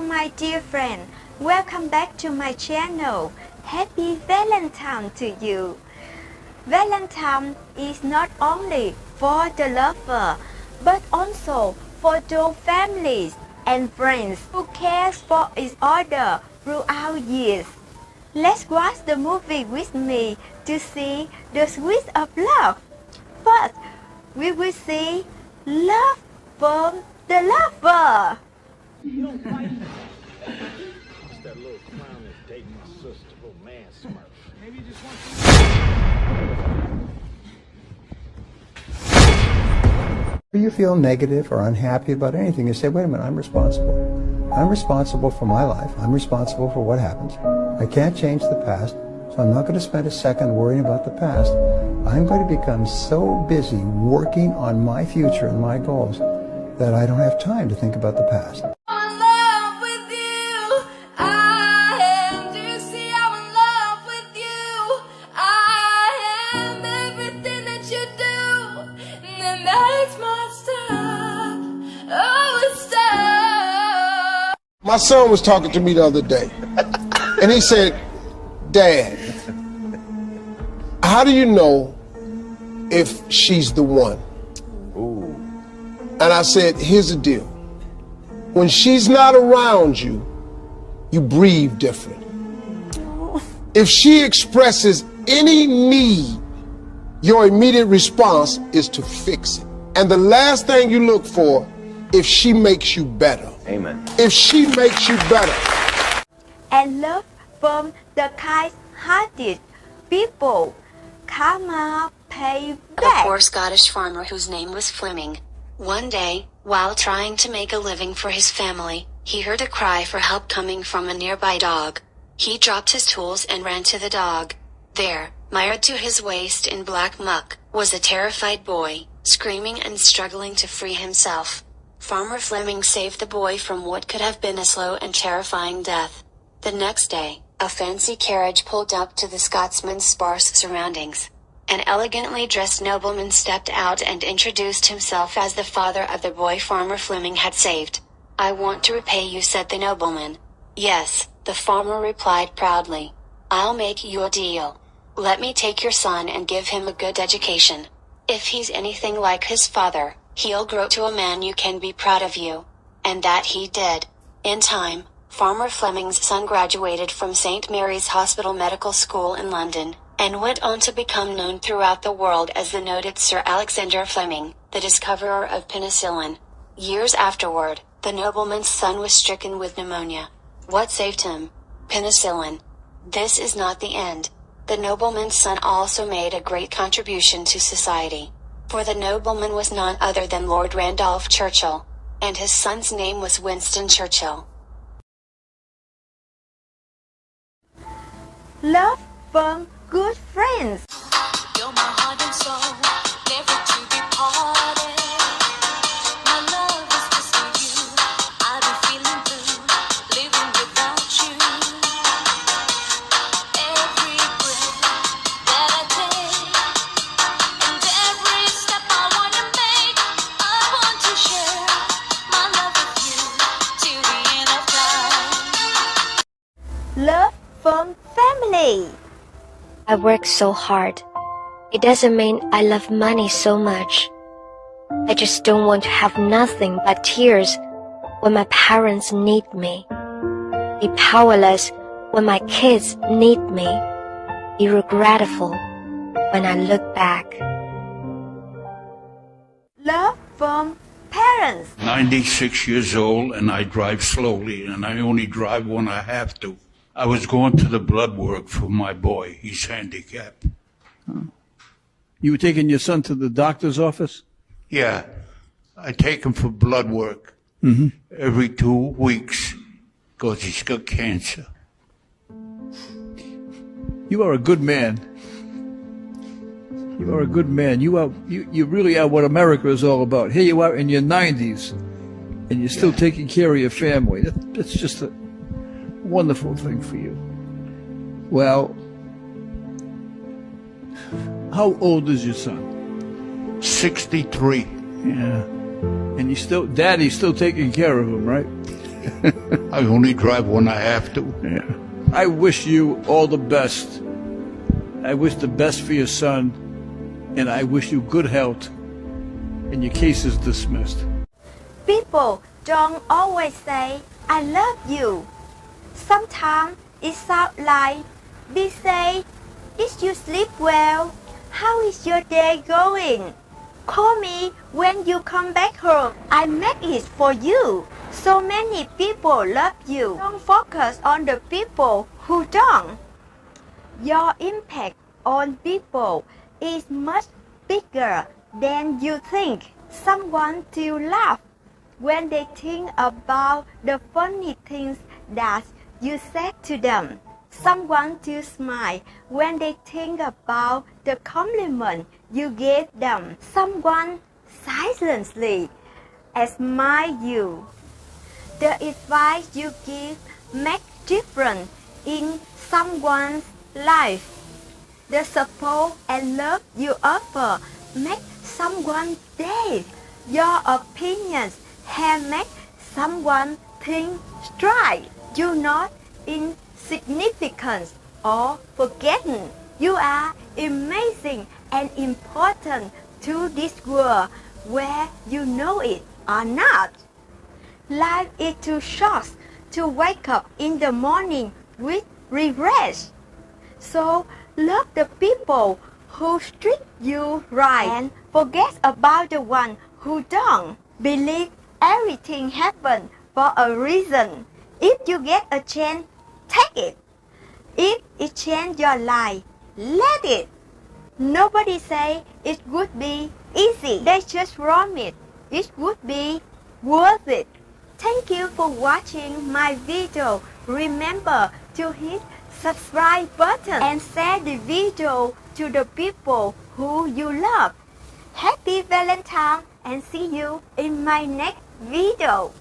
my dear friend, welcome back to my channel. Happy Valentine to you. Valentine is not only for the lover, but also for those families and friends who care for each other throughout years. Let's watch the movie with me to see the sweet of love. First, we will see love from the lover. You don't fight me. It's that little clown that's dating my sister, little man smurf. Maybe you just want If you feel negative or unhappy about anything, you say, wait a minute, I'm responsible. I'm responsible for my life. I'm responsible for what happens. I can't change the past, so I'm not going to spend a second worrying about the past. I'm going to become so busy working on my future and my goals that I don't have time to think about the past. My son was talking to me the other day, and he said, Dad, how do you know if she's the one? Ooh. And I said, here's the deal. When she's not around you, you breathe different. If she expresses any need, your immediate response is to fix it. And the last thing you look for, if she makes you better. Amen. If she makes you better. And love from the kind-hearted people. Karma pay back. A poor Scottish farmer whose name was Fleming. One day, while trying to make a living for his family, he heard a cry for help coming from a nearby dog. He dropped his tools and ran to the dog. There, mired to his waist in black muck, was a terrified boy, screaming and struggling to free himself. Farmer Fleming saved the boy from what could have been a slow and terrifying death. The next day, a fancy carriage pulled up to the Scotsman's sparse surroundings. An elegantly dressed nobleman stepped out and introduced himself as the father of the boy Farmer Fleming had saved. "I want to repay you," said the nobleman. "Yes," the farmer replied proudly. "I'll make you a deal. Let me take your son and give him a good education. If he's anything like his father, he'll grow to a man you can be proud of you." And that he did. In time, Farmer Fleming's son graduated from St. Mary's Hospital Medical School in London, and went on to become known throughout the world as the noted Sir Alexander Fleming, the discoverer of penicillin. Years afterward, the nobleman's son was stricken with pneumonia. What saved him? Penicillin. This is not the end. The nobleman's son also made a great contribution to society. For the nobleman was none other than Lord Randolph Churchill, and his son's name was Winston Churchill. Love from good friends. You're my heart and soul, never to be parted. My love is just for you. I've been feeling blue, living without you. Every breath that I take, and every step I want to make, I want to share my love with you till the end of time. Love from family. I work so hard. It doesn't mean I love money so much. I just don't want to have nothing but tears when my parents need me. Be powerless when my kids need me. Be regretful when I look back. Love from parents. 96 years old and I drive slowly and I only drive when I have to. I was going to the blood work for my boy. He's handicapped. You were taking your son to the doctor's office? Yeah, I take him for blood work every 2 weeks because he's got cancer. You are a good man. You are a good man. You really are what America is all about. Here you are in your 90s, and you're still taking care of your family. That's just a wonderful thing for you. Well, how old is your son? 63. Yeah. And Daddy's still taking care of him, right? I only drive when I have to. Yeah. I wish you all the best. I wish the best for your son, and I wish you good health. And your case is dismissed. People don't always say, I love you. Sometimes it sounds like they say, did you sleep well? How is your day going? Call me when you come back home. I make it for you. So many people love you. Don't focus on the people who don't. Your impact on people is much bigger than you think. Someone to laugh when they think about the funny things that you said to them. Someone to smile when they think about the compliment you gave them. Someone silently admire you. The advice you give makes difference in someone's life. The support and love you offer make someone's day. Your opinions have made someone think straight. You're not insignificant or forgotten. You are amazing and important to this world, where you know it or not. Life is too short to wake up in the morning with regret. So love the people who treat you right and forget about the one who don't. Believe everything happens for a reason. If you get a chance, take it. If it changes your life, let it. Nobody say it would be easy. They just promise it would be worth it. Thank you for watching my video. Remember to hit subscribe button and share the video to the people who you love. Happy Valentine and see you in my next video.